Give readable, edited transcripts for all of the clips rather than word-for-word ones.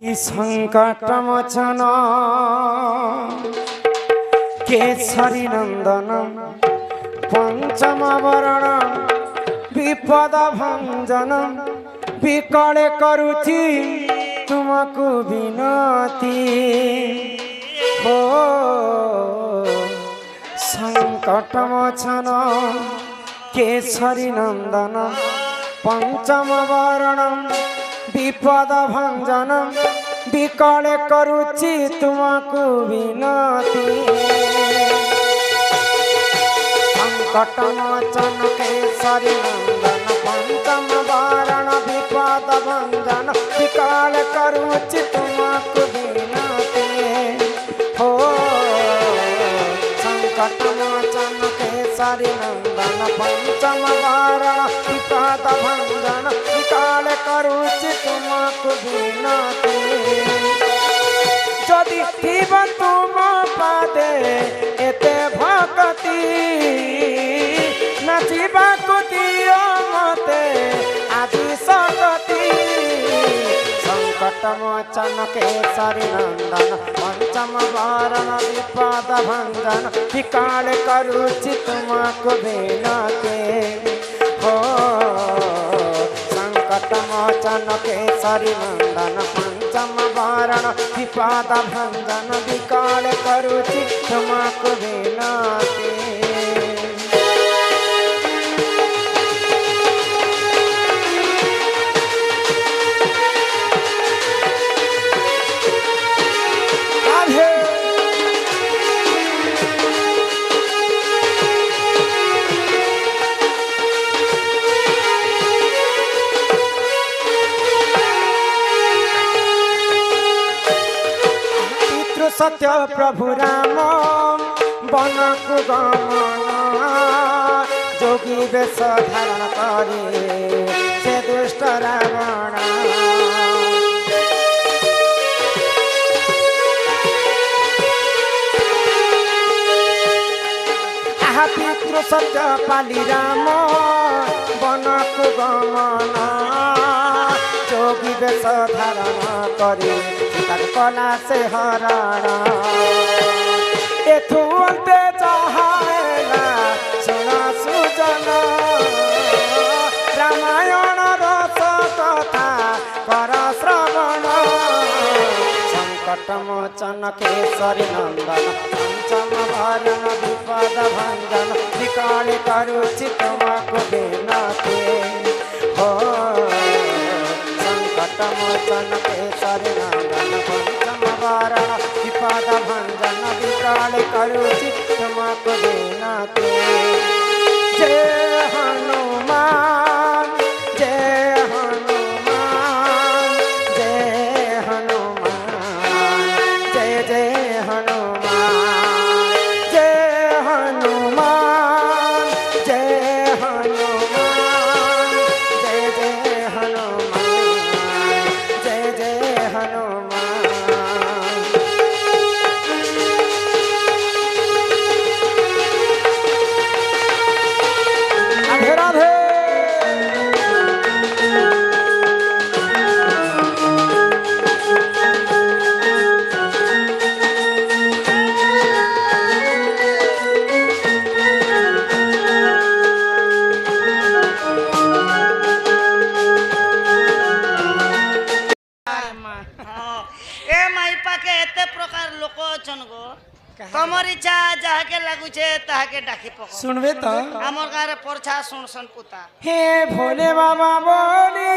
संकट मोचन केसरी नंदन पंचम वरण विपद भंजन विकले करुची तुमको विनती हो संकट मोचन केसरी नंदन पंचम वरण विपद भंजन विकले करुची तुमको विनती संकट मोचन केसरी नंदन पंचम वरण विपद भंजन विकले करुची तुमको विनती हो संकट मोचन केसरी नंदन पंचम वरण विपद भंजन विकले करुची तुमको विनती जदि थीब तुम पादे एते भक्ति नाचिबा को दियो मते आदि सकति संकट मोचन केसरी नंदन पंचम वरण विपद भंजन विकले करुची तुमको विनती हो संकट मोचन केसरी नंदन पंचम वरण विपद भंजन विकले करुची तुमको विनती सत्य प्रभु राम वन को गमन जोगी वेश धारण करे से दुष्ट रावण आहा पितृ सत्य पाली राम वन को गमन जोगी वेश धारण करे कला से हरण एथु अंते चाहेला सुना सुजन रामायण रस कथा कर श्रवण संकट मोचन केसरी नंदन पंचम वरण विपद भंजन विकले करुची तुमको विनती हो संकट मोचन केसरी नंदन पंचम वरण विपद भंजन विकले करुची तुमको विनती जय हनुमान जय हनुमान जय हनुमान जय जय हनुमान जय हनुमान जय हनुमान जय जय हनुमान जय जय हनुमान राधे राधे ए माई पाके एते प्रकार लोक अछन गो तमर इच्छा जाके लागुछे ताके डाकी पको सुनबे तो हमर गारे परछा सुनसन पुता हे भोले बाबा बोली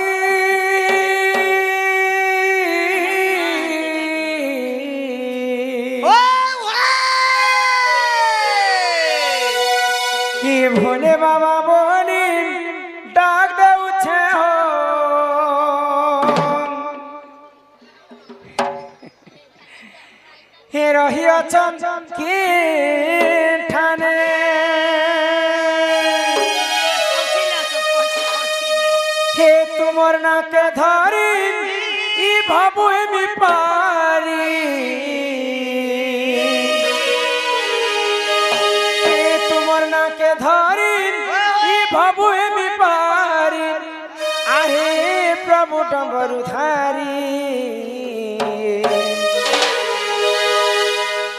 ओ हे भोले बाबा बोली डाक देउ छे हो हे रही अचन के ठाने हे तुमर ना के धरी ई भाबु मी पारी हे तुमर ना के धरी ई भाबु मी पारी आहे प्रभु डमरू धारी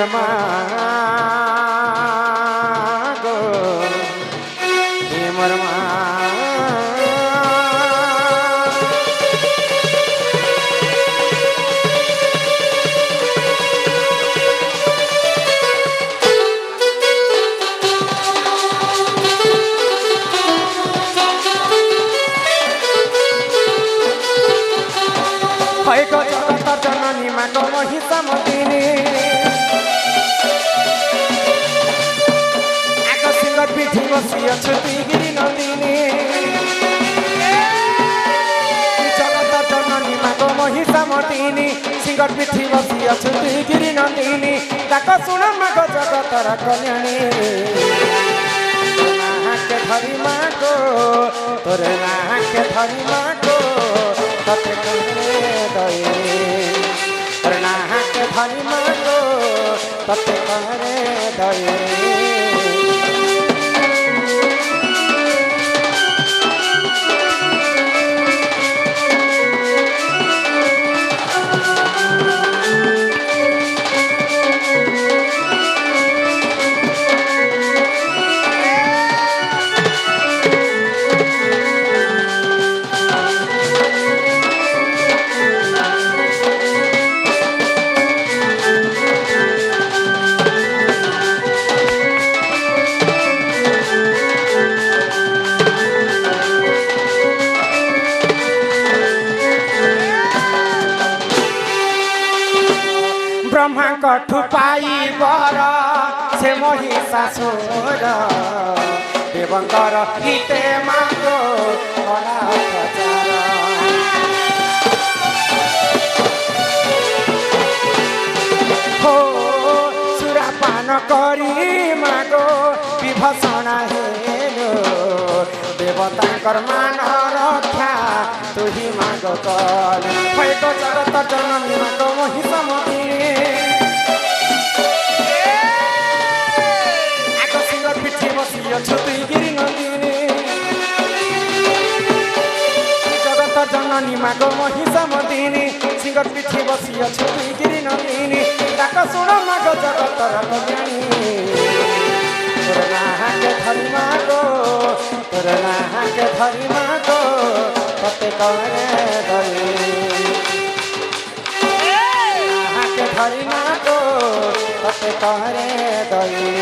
मोर माँ गो हे मोर माँ जननी माँ को महिषा मदिनी आग सिंगर पिठी बसी अछुती गिरी नंदिनी जगत जननी माँ को महिषा मदिनी सिंगर पिठी बसी अछुती गिरी नंदिनी ताक सुन माँ को जगतर कल्याणी के धरी माँ को तोरे ना के धरी माँ को तते करे दये के धनी मांगो तते करे दये ब्रह्मा कठु पाई बर से महिषासुर देवंकर हिते मांगो कला प्रचार हो सुरापान करी मागो विभूषण हेलो देवतांकर मान रक्षा तुही मागो कल भैको जगत जननी मागो महिषा मदिनी आग सिंगर पिठी बसी अछुती गिरी नंदिनी जगत जननी मागो महिषा मदिनी सिंगर पिठी बसी अछुती गिरी नंदिनी ताक सुन मागो जगतर कल्याणी तोर नाहा के धरी मागो तोर नाहा के धरी मागो तते करे दये नाहा के धरी मागो तते करे दये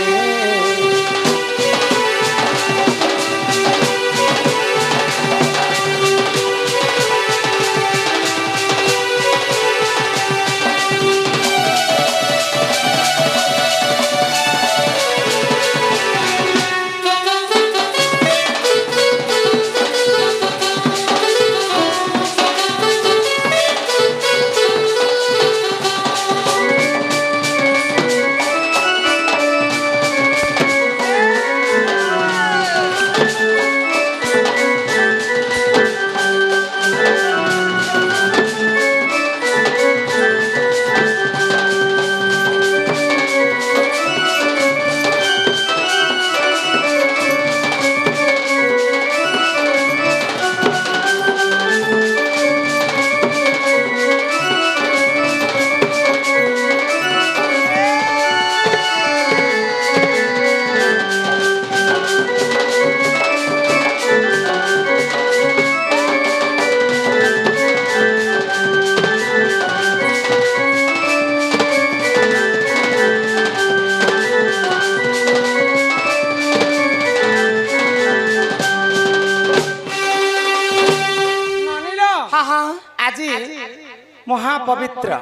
महापवित्र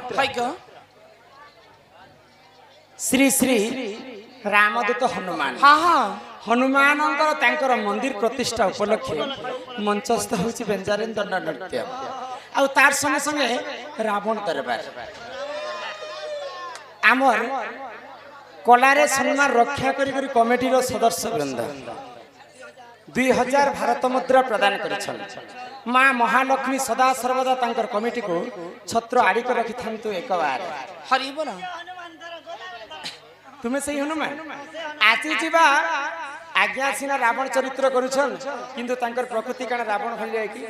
श्री श्री रामदूत हनुमान हनुमान मंदिर प्रतिष्ठा उपलक्षे मंचस्थ होची बेंजारेन दंड नृत्य आ तार संगे संगे रावण दरबार आमर कलारे सम्मान रक्षा करी कमिटी रो सदस्य वृंद 2000 भारत मुद्रा प्रदान करिछन माँ महालक्ष्मी सदा सर्वदा तांकर कमिटी को छत्र आड़िक रखि थांतु एक बार हरि बोल तुम्हें सही हनुमान आसी जीवा आज्ञा सिना रावण चरित्र करुछन किंतु तांकर प्रकृति काण रावण भल जाय कि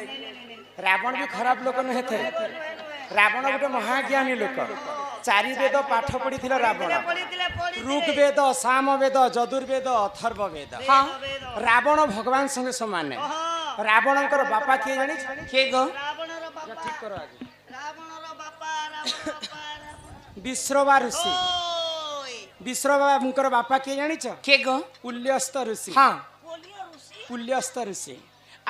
रावण भी खराब लोक नहे थे रावण गोटे महाज्ञानी लोक ଚାରି ବେଦ ପାଠ ପଢିଥିଲା ରାବଣ ପଢିଥିଲେ ଋଗ୍ବେଦ ସାମବେଦ ଯଦୁର୍ବେଦ ଅଥର୍ବ ବେଦ ହଁ ରାବଣ ଭଗବାନ ସଙ୍ଗେ ସମାନ ରାବଣଙ୍କର ବାପା କିଏ ଜାଣିଛ କିଏ ଗো ରାବଣର ବାପା ଠିକ କର ଆଜି ରାବଣର ବାପା ବିଶ୍ରବା ଋଷି ଓଇ ବିଶ୍ରବାଙ୍କର ବାପା କିଏ ଜାଣିଛ କିଏ ଗো ପୁଲ୍ୟସ୍ତ ଋଷି ହଁ ପୋଲିଓ ଋଷି ପୁଲ୍ୟସ୍ତ ଋଷି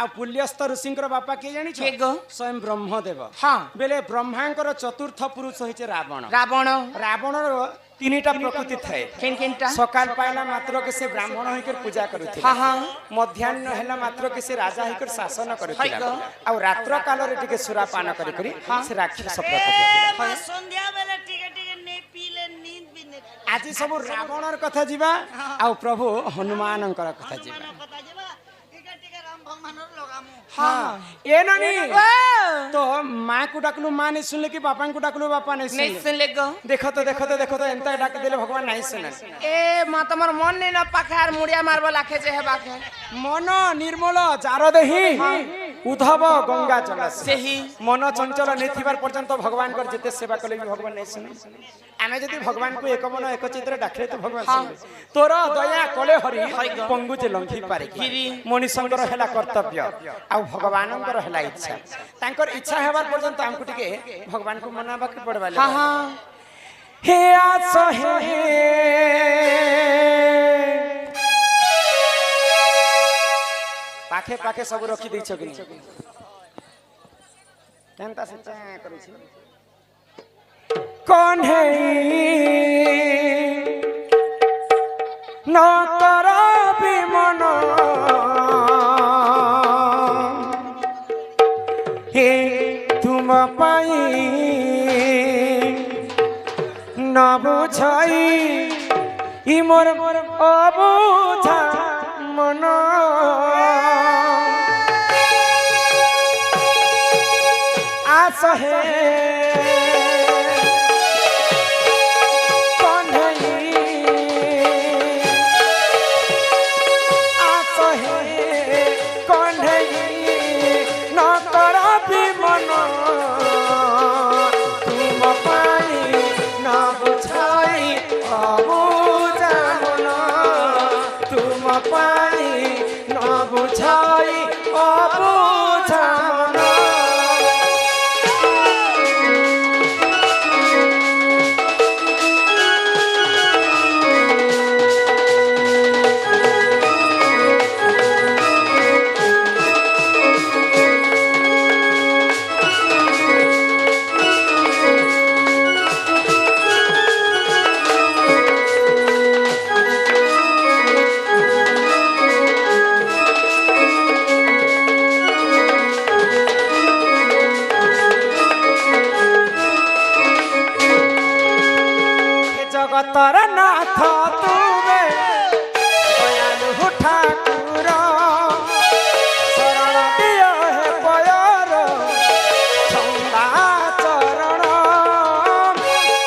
ଆଉ ପୁଲ୍ୟସ୍ତ ଋଷିଙ୍କର ବାପା କିଏ ଜାଣିଛ କିଏ ଗো ସ୍ୱୟଂ ବ୍ରହ୍ମଦେବ ହଁ ବେଲେ ବ୍ରହ୍ମାଙ୍କର ଚତୁର୍ଥ ପୁରୁଷ ହେଇছে ରାବଣ ରାବଣ ରାବଣର ତିନିଟା ପ୍ରକୃତି ଥାଏ କେନଟା ସକାଳ ପାଇଲା ମାତ୍ରକେ ସେ ବ୍ରାହ୍ମଣ ହେଇକରି ପୂଜା କରୁଥିଲା ହଁ ହଁ ମଧ୍ୟାହ୍ନ ହେଲା ମାତ୍ରକେ ସେ ରାଜା ହେଇକରି ଶାସନ କରୁଥିଲା ହଇଗ। ଆଉ ରାତ୍ର କାଳରେ ଟିକେ ସୁରାପାନ କରିକରି ସେ ରାକ୍ଷସ ଏ ପ୍ରକୃତି ମା ସନ୍ଧ୍ୟା ବେଲେ ଟିକେ ଟିକେ ନେଇ ପିଇଲେ ନିଦ ବି ନେଇ ଆଜି ସବୁ ରାବଣର କଥା ଯିବା ଆଉ ପ୍ରଭୁ ହନୁମାନଙ୍କର କଥା ଯିବା ହନୁମାନ କଥା ଯିବା ଟିକେ ଟିକେ ରାମ ଭଗବାନର ଲଗାମୁ ହଁ ଏ ନାନୀ তো মাকে ডাকলু মা নেই শুনলে কি বাপাকে ডাকলু বাপা নেই नहीं শুনলে सुन ले गो দেখো তো এমতা ডাক দিলে ভগবান নাই শুনে ए मां तमर मन नहीं न पाखार मुड़िया मारबो लाखे जे हेबा के মন নির্মল যার দেহি উদ্ধব গঙ্গা জলস सेही মন চঞ্চল নেথিবার পর্যন্ত ভগবানଙ୍କର যেতে সেবা কলে ବି ভগবান নাই শুনে ଆମେ ଯଦି ଭଗବାନଙ୍କୁ ଏକ ମନ ଏକ ଚିତ୍ତରେ ଡାକିଲେ ତ ଭଗବାନ ଶୁଣିବେ ତୋର ଦୟା କଲେ ହରି ପଙ୍ଗୁ ଯେ ଲଙ୍ଘି ପାରେ गिरी ମଣିଷଙ୍କର ହେଲା କର୍ତ୍ତବ୍ୟ ଆଉ ଭଗବାନଙ୍କର ହେଲା ଇଚ୍ଛା ତାଙ୍କର ଇଚ୍ଛା ହେବାର ପର୍ଯ୍ୟନ୍ତ ଆମକୁ ଟିକେ ଭଗବାନଙ୍କୁ ମନାବାକୁ ପଡବା हां हां হে আସ হে পাখে পাখে সব রখি দিছ কি কেনতা সে চা করিছি কোন হে ন কর বিমন হে তুম পাই ন বুঝাই ই মোর অবুঝা মন আস হে কন্ঢেই আস হে কন্ঢেই ন কর বিমন তুম পাই ন বুঝাই অবুঝা মন তুম পাই ন বুঝাই অবুঝা মন জগতর নাথ তুমে দয়ালু ঠাকুর শরণ দিয় হে পয়র ছন্দা চরণ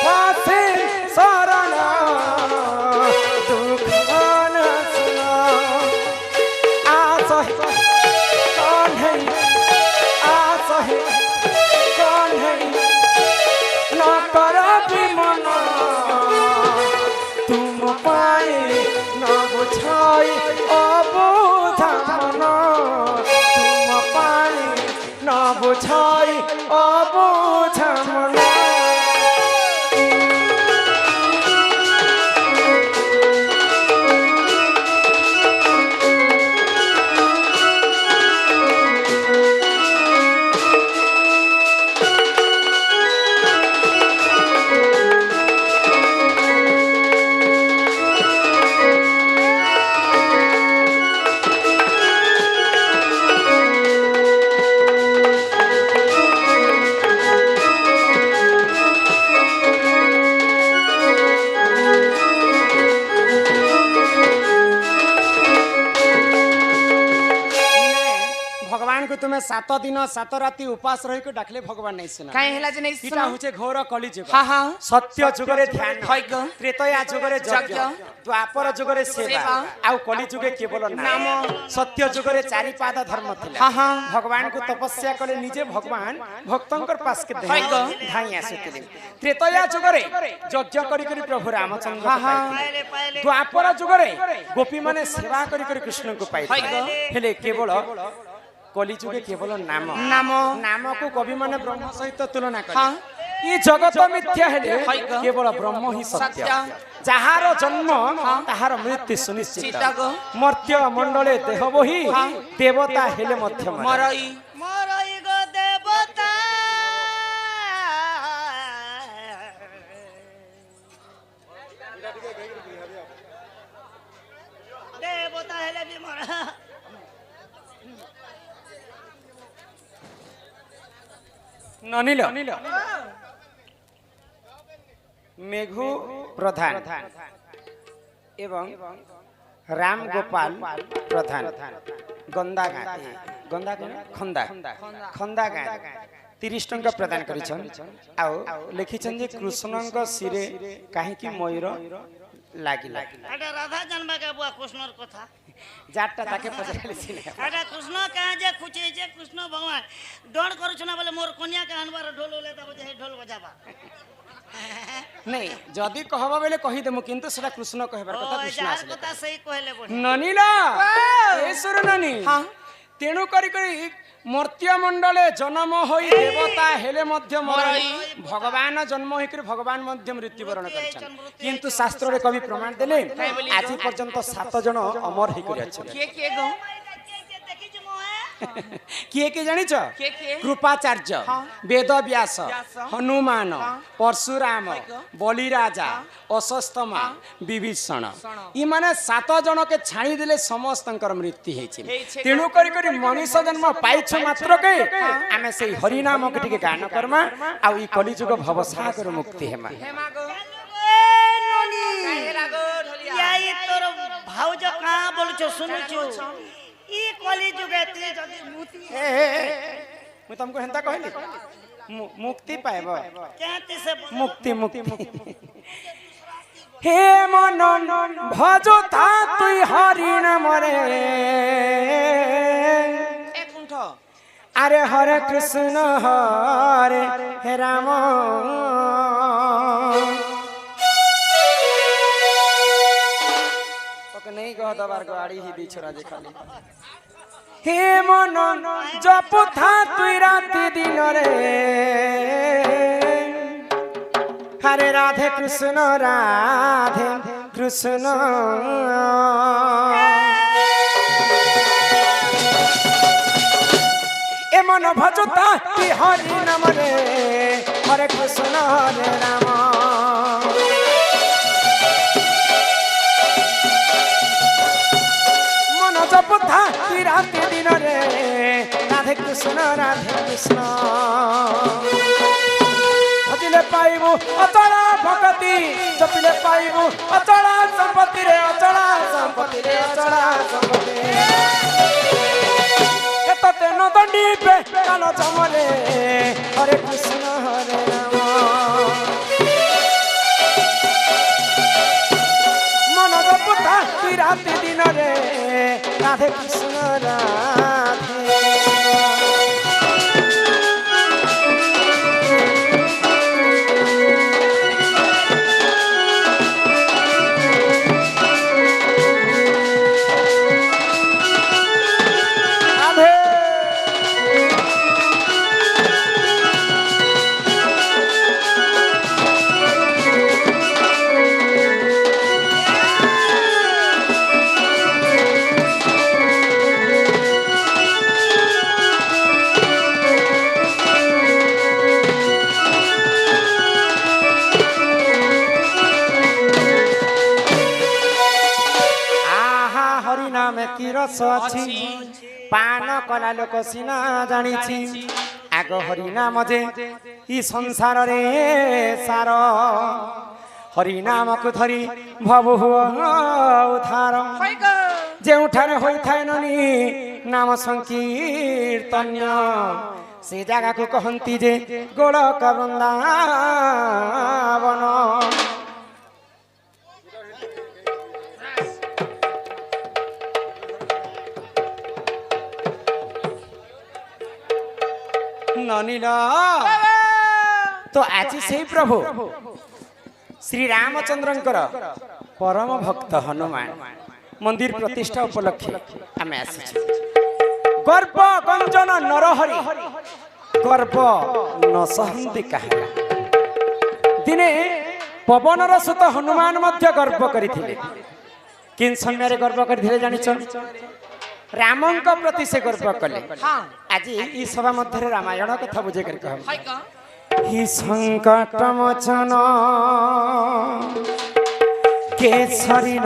ফাঁসি শরণ দুঃখ শুন আস কণ্ঠেই আস কণ্ঠেই ন কর বিমন তুম পাই ন বুঝাই অবুঝা মন তুম পাই ন বুঝাই অবুঝা মন सात दिन सात राति उपास रही को डाकले भगवान नहीं सुना काहे हेला जे नहीं इटा सुनो होचे घोर कली जुग हाँ हाँ सत्य जुगरे ध्यान हइग त्रेतया जुगरे यज्ञ यज्ञ, द्वापर जुगरे सेवा सेवा, आउ कली जुगे केवल नाम सत्य जुगरे चारि पाद धर्म थिला हाँ हाँ भगवान को तपस्या कले निजे भगवान भक्तंकर पास के हइग धाई आसुतिले त्रेतया जुगरे यज्ञ करी करी प्रभु रामचंद्र हाँ, हाँ। पाइले पाइले द्वापर जुगरे गोपी माने सेवा करी करी कृष्ण को पाई हइग हेले केवल कली जुगे केवल नाम नाम नाम को कवि माने ब्रह्म सहित तुलना करे हाँ ये जगत मिथ्या हेले हइग केवल ब्रह्म ही सत्य सत्य जाहार जन्म ताहार मृत्यु सुनिश्चित चितग मर्त्य मंडले देह बही हाँ। देवता हेले मध्य मरई मरई गो देवता देवता हेले भी मर ननिल मेघु प्रधान एवं राम गोपाल प्रधान गंदा गाँ गंदा खंदा खंदा गाँ 30 टंका प्रदान करिछन आउ लिखिछन जे कृष्णଙ୍କ सिरे काहेकि मयूर लागिला এটা রাধা জন্মা কে বুয়া কৃষ্ণর কথা जाटा ताके पचराले सिने এটা কৃষ্ণ কাহে যে খুঁচে যে কৃষ্ণ ভগবান ডন করছ না বলে মোর কন্যা কে আনবার ঢোল ওলে তবে যে ঢোল বজাবা नहीं जदी कहबा बेले कहि देमु किंतु सेटा कृष्ण कहबार ও कथा कृष्ण যার आसले কথা সেই কইলে বড় ननिला ईश्वर ननी हाँ तेणु करी मर्त्य मंडले जन्म होई देवता हेले मध्य मरई भगवान जन्म होई कर भगवान मध्य मृत्युवरण करछन किंतु शास्त्र रे कवि प्रमाण देले आज पर्यंत 7 जन अमर होई कर अछन के गो দেখি যে মোহে किए के जानिछ के कृपाचार्य हाँ। वेद व्यास व्यास, हनुमान हाँ। परशुराम बलिराजा अशस्तमा विभीषण ई माने 7 जन के छाणी देले समस्तंकर मृत्यु हेछि हेछि। तेणु करी करी मनुष्य जन्म पाइछ मात्र के आमे से हरि नाम के टिके गान करमा आ ई कलिजुग भवसागर मुक्ति हेमा हेमा गो ননি काहे लागो ढोलिया ইয়াই তোর ভাউজ কা বলছো শুনছো ই কলি যুগে তুই যদি মুতি मैं तुमको हेंता कहली मुक्ति पाएबो কেতে সে मुक्ति मुक्ति हे मन भजो था तुई हरि नाम रे एक कुंठ अरे हरे कृष्ण हरे हे राम ओके नहीं कह दबार गाड़ी ही दी छोरा जे खाली हे मन जप था तुई राति दिन रे हरे राधे कृष्ण ए मन भजता कि हरि नाम रे हरे कृष्ण हरे राम मन जपता कि राति दिन रे राधे कृष्ण भजिले पाइबु अचला भगति जपिले पाइबु अचला संपत्ति रे अचला संपत्ति रे अचला संपत्ति एतते न दंडी पे कालो जमले हरे कृष्ण हरे राम मन जपता कि राति दिन रे राधे कृष्ण की रस अछि पान कला लोक सिना जानिछि आग हरि नाम जे ई संसार रे सार हरि नाम को धरी भव उद्धार हइग ଯେଉଁଠାରେ ହୋଇଥାଏ ନନି ନାମ ସଂକୀର୍ତ୍ତନ୍ୟ ସେ ଜାଗାକୁ କହନ୍ତି ଯେ ଗୋଳକ ବୃନ୍ଦାବନ। ନନିଲ ତ ଆଜି ସେଇ ପ୍ରଭୁ ଶ୍ରୀ ରାମଚନ୍ଦ୍ରଙ୍କର ପରମ ଭକ୍ତ ହନୁମାନ ମନ୍ଦିର ପ୍ରତିଷ୍ଠା ଉପଲକ୍ଷେ ଆମେ ଆସିଛୁ। ଗର୍ବ ଗଞ୍ଜନ ନରହରି ଗର୍ବ ନ ସହନ୍ତି କାହାର। ଦିନେ ପବନର ସୁତ ହନୁମାନ ମଧ୍ୟ ଗର୍ବ କରିଥିଲେ। କେଉଁ ସମୟରେ ଗର୍ବ କରିଥିଲେ ଜାଣିଛ? ରାମଙ୍କ ପ୍ରତି ସେ ଗର୍ବ କଲେ। ଆଜି এই ସଭା ମଧ୍ୟରେ ରାମାୟଣ କଥା ବୁଝେ କରି କହ। हि संकट मोचन केसरी